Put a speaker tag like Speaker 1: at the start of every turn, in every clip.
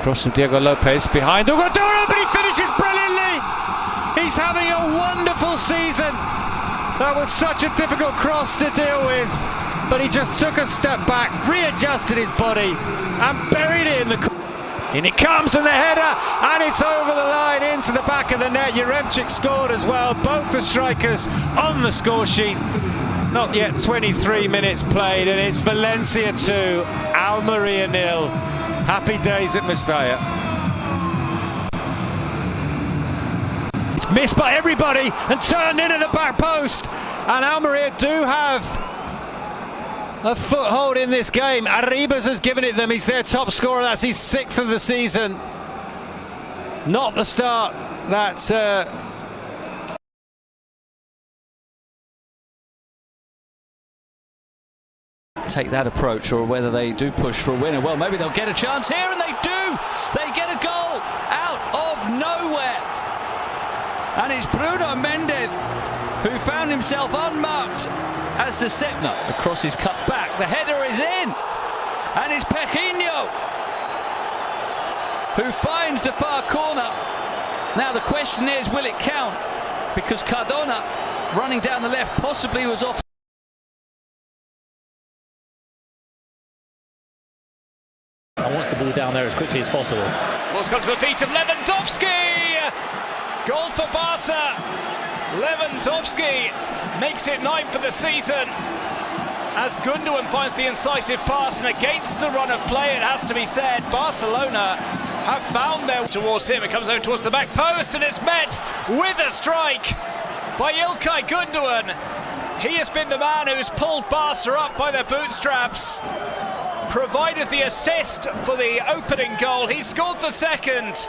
Speaker 1: Cross from Diego Lopez behind Ugadora, but he finishes brilliantly. He's having a wonderful season. That was such a difficult cross to deal with, but he just took a step back, readjusted his body and buried it in the corner. In it comes, and the header, and it's over the line into the back of the net. Yaremchuk scored as well. Both the strikers on the score sheet. Not yet 23 minutes played, and it's Valencia 2, Almeria 0. Happy days at Mestalla. It's missed by everybody and turned in at the back post. And Almeria do have a foothold in this game. Arribas has given it them. He's their top scorer. That's his 6th of the season. Not the start that take that approach, or whether they do push for a winner. Well, maybe they'll get a chance here, and they do. They get a goal out of nowhere. And it's Bruno Mendes who found himself unmarked as the Sepna. The cross is cut back, the header is in, and it's Pejinho who finds the far corner. Now the question is, will it count? Because Cardona, running down the left, possibly was off.
Speaker 2: And wants the ball down there as quickly as possible.
Speaker 3: Ball's come to the feet of Lewandowski. Goal for Barca. Lewandowski makes it 9 for the season, as Gundogan finds the incisive pass, and against the run of play, it has to be said, Barcelona have found their way towards him. It comes over towards the back post, and it's met with a strike by Ilkay Gundogan. He has been the man who's pulled Barca up by their bootstraps, provided the assist for the opening goal. He scored the second.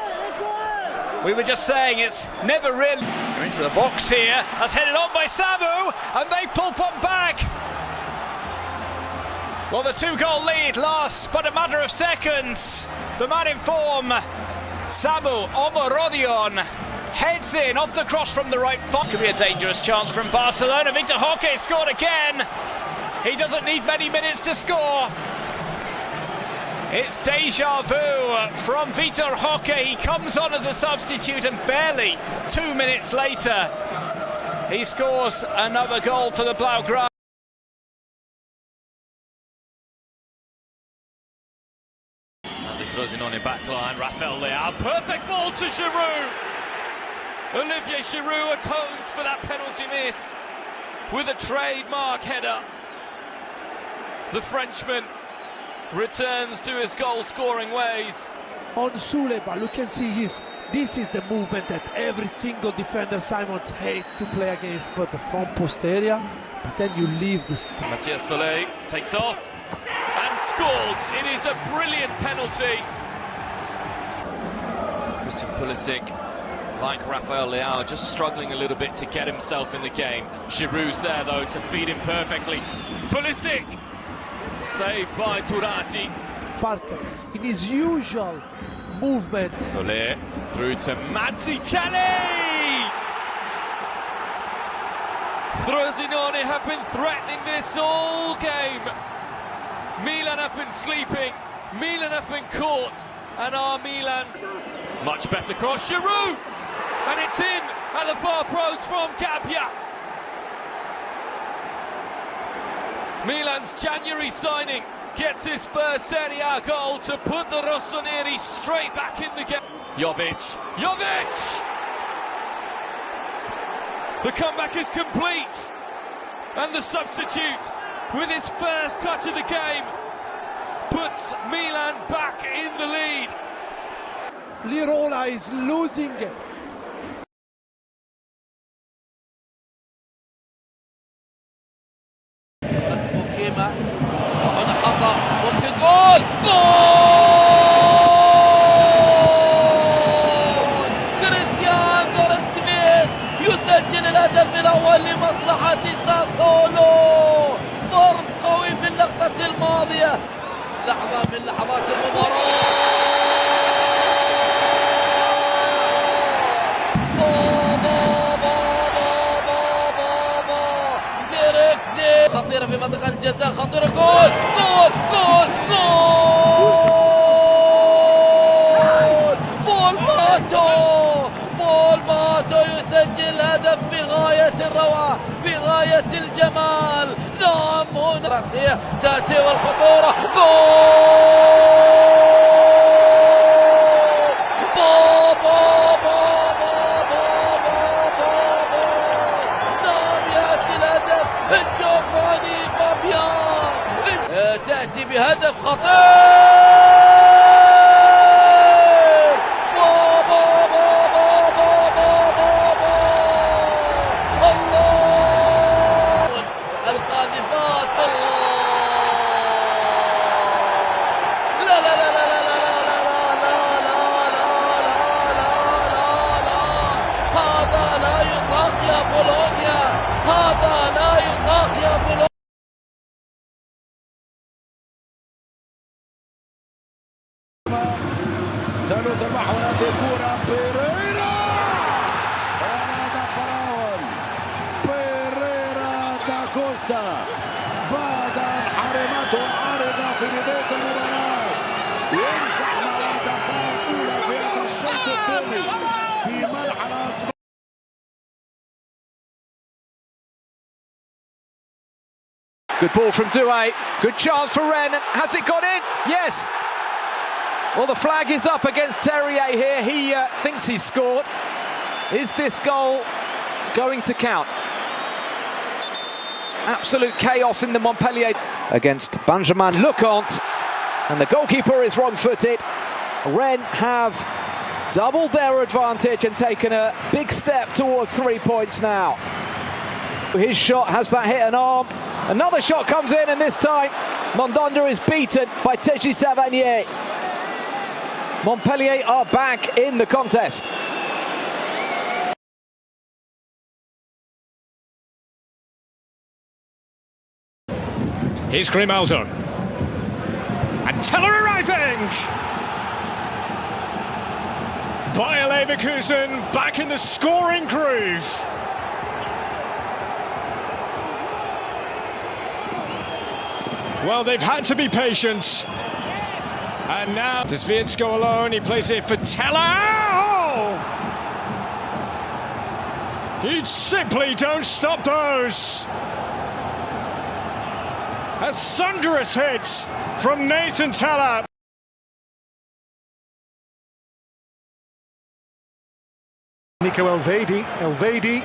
Speaker 3: We were just saying, it's never really... They're into the box here, that's headed on by Samu, and they pull one back. Well, the 2-goal lead lasts but a matter of seconds. The man in form, Samu Omorodion, heads in off the cross from the right foot. This could be a dangerous chance from Barcelona. Victor Roque scored again. He doesn't need many minutes to score. It's deja vu from Vitor Roque. He comes on as a substitute, and barely 2 minutes later he scores another goal for the Blaugrana.
Speaker 4: And he throws it on the back line. Rafael Leao, perfect ball to Giroud. Olivier Giroud atones for that penalty miss with a trademark header. The Frenchman returns to his goal-scoring ways.
Speaker 5: On Suleba, you can see this is the movement that every single defender Simons hates to play against, but the front post area, but then you leave this.
Speaker 4: Matthias Soleil takes off and scores. It is a brilliant penalty. Christian Pulisic, like Rafael Leao, just struggling a little bit to get himself in the game. Giroud's there though to feed him perfectly. Pulisic, saved by Turati.
Speaker 5: Parker, in his usual movement.
Speaker 4: Soler through to Mazzucchelli. Frosinone have been threatening this all game. Milan have been sleeping. Milan have been caught. And our Milan. Much better cross. Giroud! And it's in at the far post from Gabbia. Milan's January signing gets his first Serie A goal to put the Rossoneri straight back in the game. Jovic! The comeback is complete, and the substitute, with his first touch of the game, puts Milan back in the lead.
Speaker 5: Lirola is losing.
Speaker 6: وهنا خطأ ممكن جول كريستيان زورستفيت يسجل الهدف الأول لمصلحة ساسولو. ضرب قوي في اللقطة الماضية، لحظة من لحظات المباراة. خطيرة في منطقة الجزاء، خطيرة، جول جول جول جول. جارسيا تأتي والخطورة تأتي بهدف خطير الله القاذفات الله لا لا لا لا لا لا لا لا هذا لا يطاق يا بولونيا هذا لا يطاق يا بولونيا
Speaker 7: ثالث المحور هذه كرة بيريرا ونادى فراول بيريرا دا كوستا بعد أن حرمته عارضة في بداية المباراة ينشح مع دقائق أولى في هذا الشوط الثاني في منح الأسباب.
Speaker 8: Good ball from Doué, good chance for Rennes, has it got in? Yes! Well, the flag is up against Terrier here. He thinks he's scored. Is this goal going to count? Absolute chaos in the Montpellier against Benjamin Lecomte. And the goalkeeper is wrong-footed. Rennes have doubled their advantage and taken a big step towards 3 points now. His shot, has that hit an arm? Another shot comes in, and this time Mandanda is beaten by Teji Savanier. Montpellier are back in the contest.
Speaker 3: Here's Grimaldo. And Teller arriving! Bayer Leverkusen back in the scoring groove. Well, they've had to be patient. And now does Wirtz go alone? He plays it for Teller. Oh! You simply don't stop those. A thunderous hit from Nathan Teller.
Speaker 9: Nico Elvedi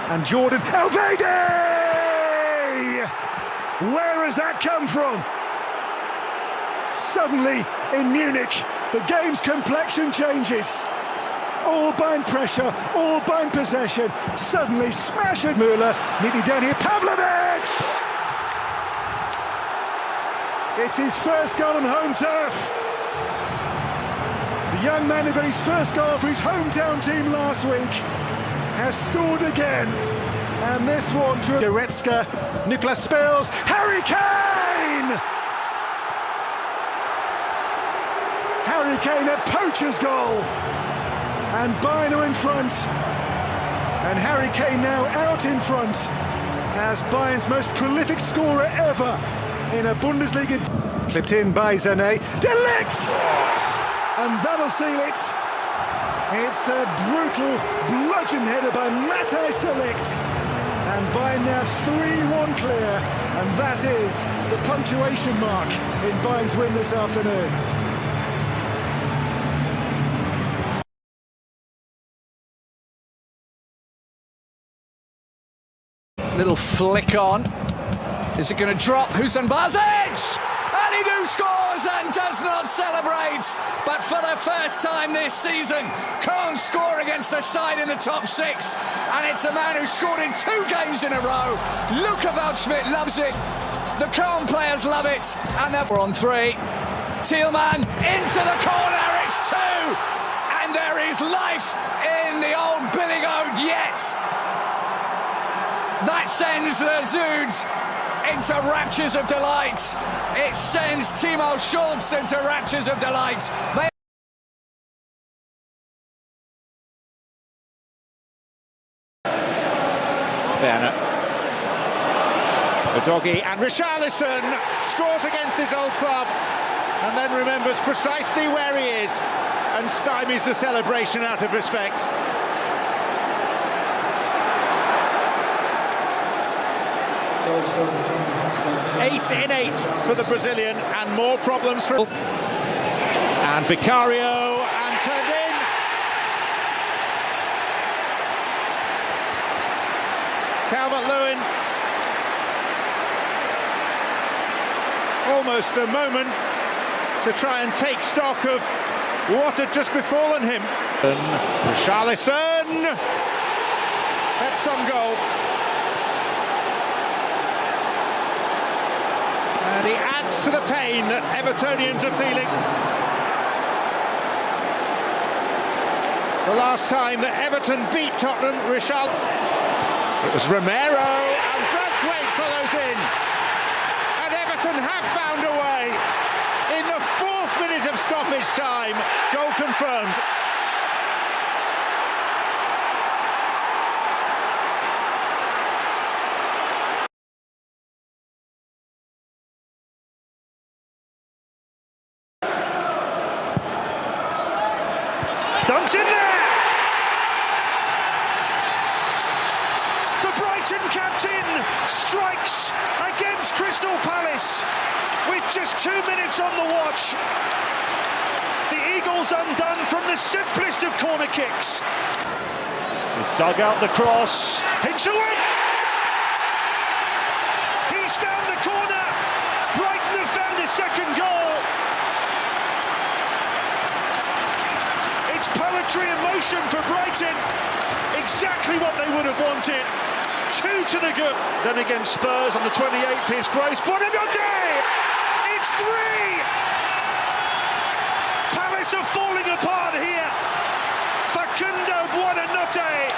Speaker 9: and Jordan Elvedi! Where has that come from? Suddenly, in Munich, the game's complexion changes. All Bayern pressure, all Bayern possession. Suddenly, smash at Müller, nearly down here, Pavlovic! It's his first goal on home turf. The young man who got his first goal for his hometown team last week has scored again. And this one to Goretzka, Nicolas Spells, Harry Kane! Harry Kane, a poacher's goal. And Bayern are in front. And Harry Kane now out in front as Bayern's most prolific scorer ever in a Bundesliga. Clipped in by Sané. De Ligt! And that'll seal it. It's a brutal bludgeon header by Matthijs De Ligt. And Bayern now 3-1 clear. And that is the punctuation mark in Bayern's win this afternoon.
Speaker 10: Little flick on. Is it going to drop? Hussein Bazic! Alidu scores and does not celebrate. But for the first time this season, Köln score against the side in the top six. And it's a man who scored in 2 games in a row. Luka Waldschmidt loves it. The Köln players love it. And they're on 3. Thielmann into the corner. It's 2. And there is life in the old Billy Goat yet. That sends the Zuids into raptures of delight. It sends Timo Schultz into raptures of delight.
Speaker 3: Werner. Udogie and Richarlison scores against his old club and then remembers precisely where he is and stymies the celebration out of respect. 8 in 8 for the Brazilian, and more problems for... And Vicario, and turned in. Calvert-Lewin. Almost a moment to try and take stock of what had just befallen him. Richarlison. That's some goal. And he adds to the pain that Evertonians are feeling. The last time that Everton beat Tottenham, it was Romero, and Braithwaite follows in. And Everton have found a way. In the 4th minute of stoppage time, goal confirmed. Dunks in there! The Brighton captain strikes against Crystal Palace with just 2 minutes on the watch. The Eagles undone from the simplest of corner kicks. He's dug out the cross. Hinshelwood! He's found the corner. Brighton have found his second goal. Poetry in motion for Brighton, exactly what they would have wanted. 2 to the good. Then against Spurs on the 28th is Grace Buonanotte. It's 3. Palace are falling apart here. Facundo Buonanotte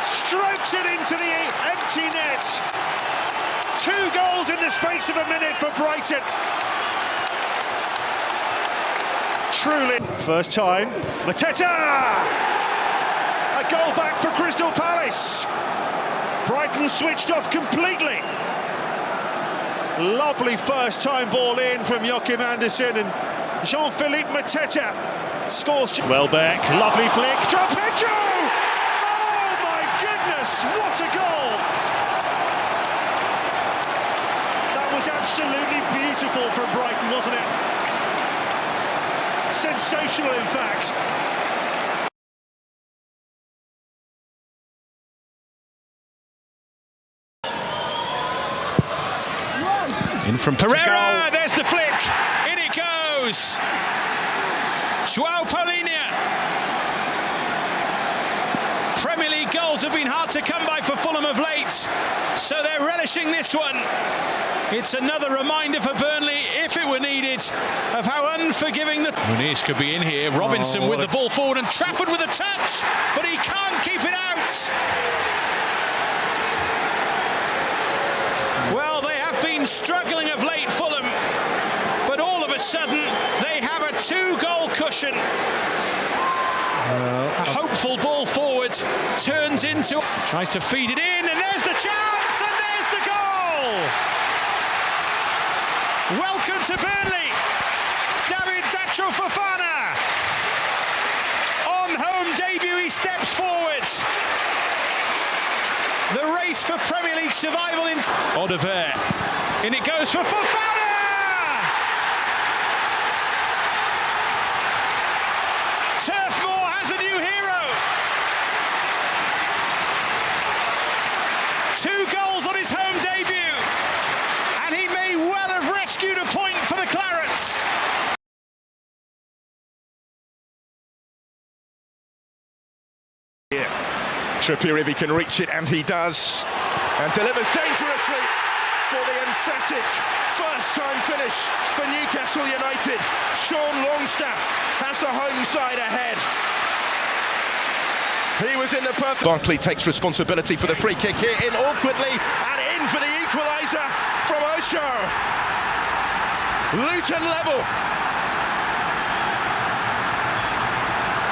Speaker 3: strokes it into the empty net. 2 goals in the space of a minute for Brighton. Truly. First time, Mateta! A goal back for Crystal Palace. Brighton switched off completely. Lovely first time ball in from Joachim Andersen, and Jean-Philippe Mateta scores. Welbeck, lovely flick, João Pedro! Oh my goodness, what a goal! That was absolutely beautiful from Brighton, wasn't it? Sensational, in fact. In from Pereira, there's the flick. In it goes. João Paulinho. Premier League goals have been hard to come by for Fulham of late, so they're relishing this one. It's another reminder for Burnley, if it were needed, of how unforgiving the... Muniz could be in here. Robinson with the ball forward, and Trafford with a touch, but he can't keep it out. Well, they have been struggling of late, Fulham, but all of a sudden they have a 2-goal cushion. A hopeful ball forward turns into... Tries to feed it in, and there's the chance, and there's the goal! Welcome to Burnley, David Datro Fofana. On home debut, he steps forward. The race for Premier League survival in... Audebert, and it goes for Fofana! Turf Moor has a new hero. 2 goals on his home debut, and he may well have rescued a point for the Clarets.
Speaker 11: Yeah. Trippier, if he can reach it, and he does, and delivers dangerously for the emphatic first-time finish for Newcastle United. Sean Longstaff has the home side ahead. He was in the perfect... Barkley takes responsibility for the free kick here in awkwardly, and in for the equaliser from Osho. Luton level.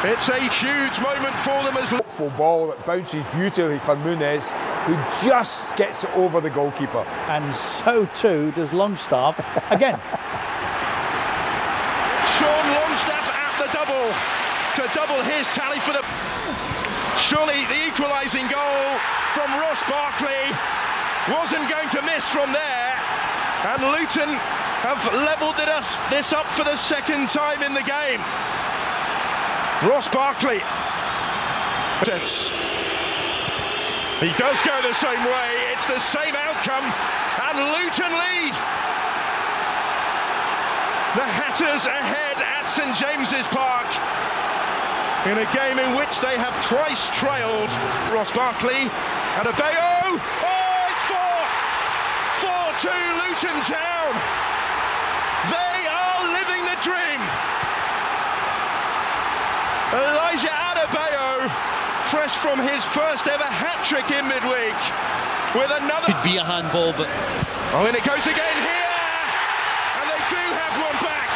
Speaker 11: It's a huge moment for them as...
Speaker 12: Ball that bounces beautifully for Muniz, who just gets it over the goalkeeper.
Speaker 13: And so too does Longstaff again.
Speaker 11: Sean Longstaff at the double to double his tally for the... Surely the equalising goal from Ross Barkley. wasn't going to miss from there, and Luton have levelled this up for the second time in the game. Ross Barkley. He does go the same way, it's the same outcome, and Luton lead. The Hatters ahead at St James's Park in a game in which they have twice trailed. Ross Barkley and Bayo. Oh, it's 4-2 Luton Town. They are living the dream. Elijah Adebayo, fresh from his first ever hat-trick in midweek, with another.
Speaker 6: Could be a handball, but
Speaker 11: oh, and it goes again here, and they do have one back.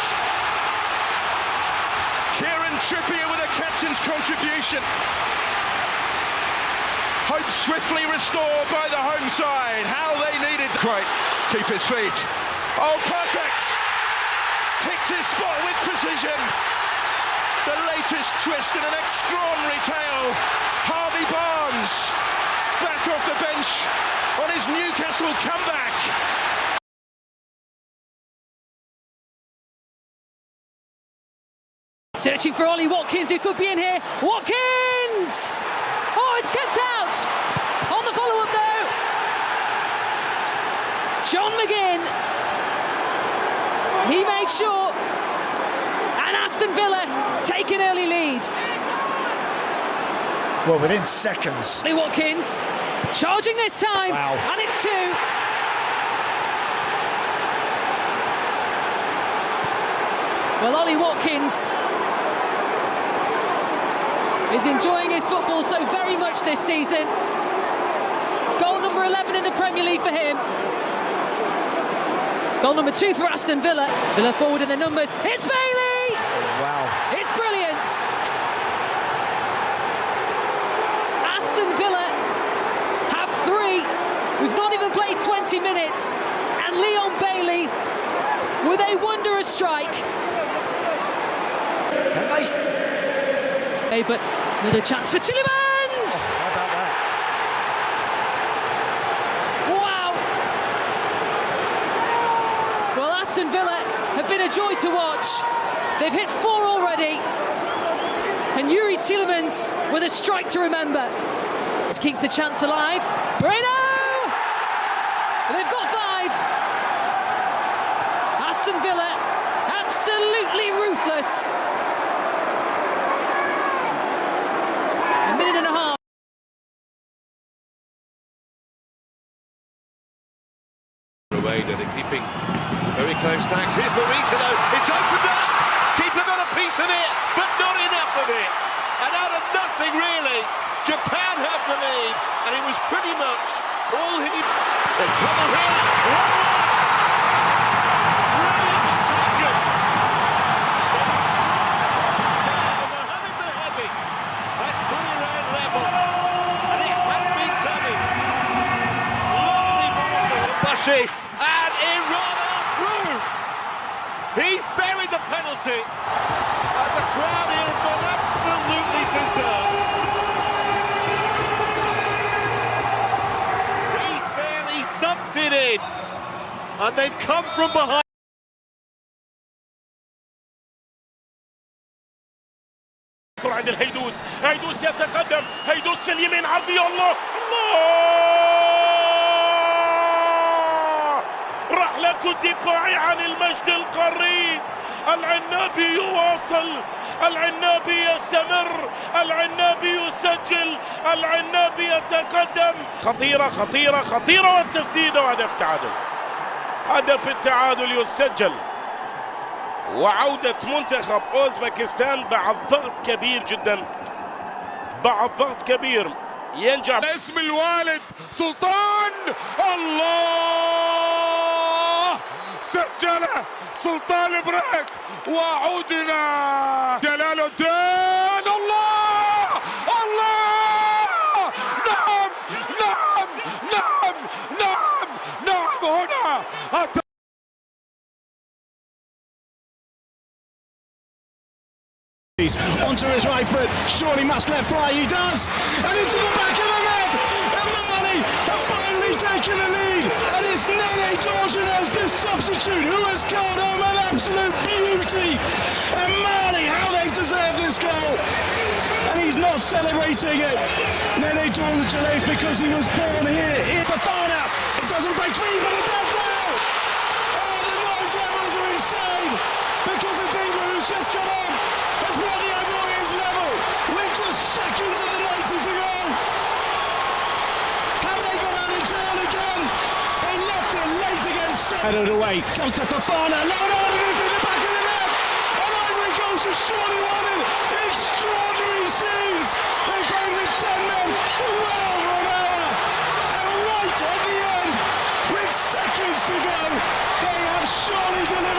Speaker 11: Kieran Trippier with a captain's contribution. Hope swiftly restored by the home side. How they needed. Quite keep his feet. Oh, perfect! Picked his spot with precision. The latest twist in an extraordinary tale. Harvey Barnes back off the bench on his Newcastle comeback.
Speaker 14: Searching for Ollie Watkins, who could be in here. Watkins! Oh, it's kept out! On the follow-up though. John McGinn. He makes sure. And Aston Villa take an early lead.
Speaker 9: Well, within seconds.
Speaker 14: Ollie Watkins charging this time.
Speaker 9: Wow.
Speaker 14: And it's 2. Well, Ollie Watkins is enjoying his football so very much this season. Goal number 11 in the Premier League for him. Goal number 2 for Aston Villa. Villa forward in the numbers. It's Bailey!
Speaker 9: Oh, wow.
Speaker 14: It's brilliant. Aston Villa have 3. We've not even played 20 minutes. And Leon Bailey with a wondrous strike.
Speaker 9: Can they?
Speaker 14: Hey, but another chance for Tillemans!
Speaker 9: Oh, how about that?
Speaker 14: Wow! Well, Aston Villa have been a joy to watch. They've hit 4 already. And Yuri Tillemans with a strike to remember. This keeps the chance alive. Breno! They've got 5. Aston Villa, absolutely ruthless. A minute and a half.
Speaker 15: They're keeping very close thanks. Here's Morita though. It's opened up. Keeper got a piece of it, but not enough of it. And out of nothing really, Japan have the lead, and it was pretty much all he did. The trouble here. And Iran through. He's buried the penalty, and the crowd here has been absolutely deserved. He barely thumped it in, and they've come from behind.
Speaker 16: عند الهيدوس يتقدم. هيدوس في اليمين عرضية. الله رحلة الدفاع عن المجد القاري. العنابي يواصل، العنابي يستمر، العنابي يسجل، العنابي يتقدم. خطيرة خطيرة خطيرة، والتسديدة وهدف التعادل. هدف التعادل يسجل، وعودة منتخب أوزبكستان بعد ضغط كبير جدا، بعد ضغط كبير ينجح.
Speaker 17: اسم الوالد سلطان، الله سجل سلطان بريك، وعودنا جلال الدين. الله الله، نعم نعم نعم نعم نعم، هنا
Speaker 18: onto his right foot, surely must let fly, he does, and into the back of the net, and Mali have finally taken the lead. absolute beauty. And Marley, how they've deserved this goal. And he's not celebrating it. Nene Dorn-Gilles because he was born here. Fofana, it doesn't break free, but it does now. Oh, the noise levels are insane because Adingra, who's just got on, has brought the Ivorians level with just seconds of the 90 to go. Have they got out of jail again? They left it late against Headed away, comes to Fofana, Leonardo is in the back of the net, and Ivory Coast has surely won it. Extraordinary scenes. They played with 10 men for well over an hour, and right at the end, with seconds to go, they have surely delivered.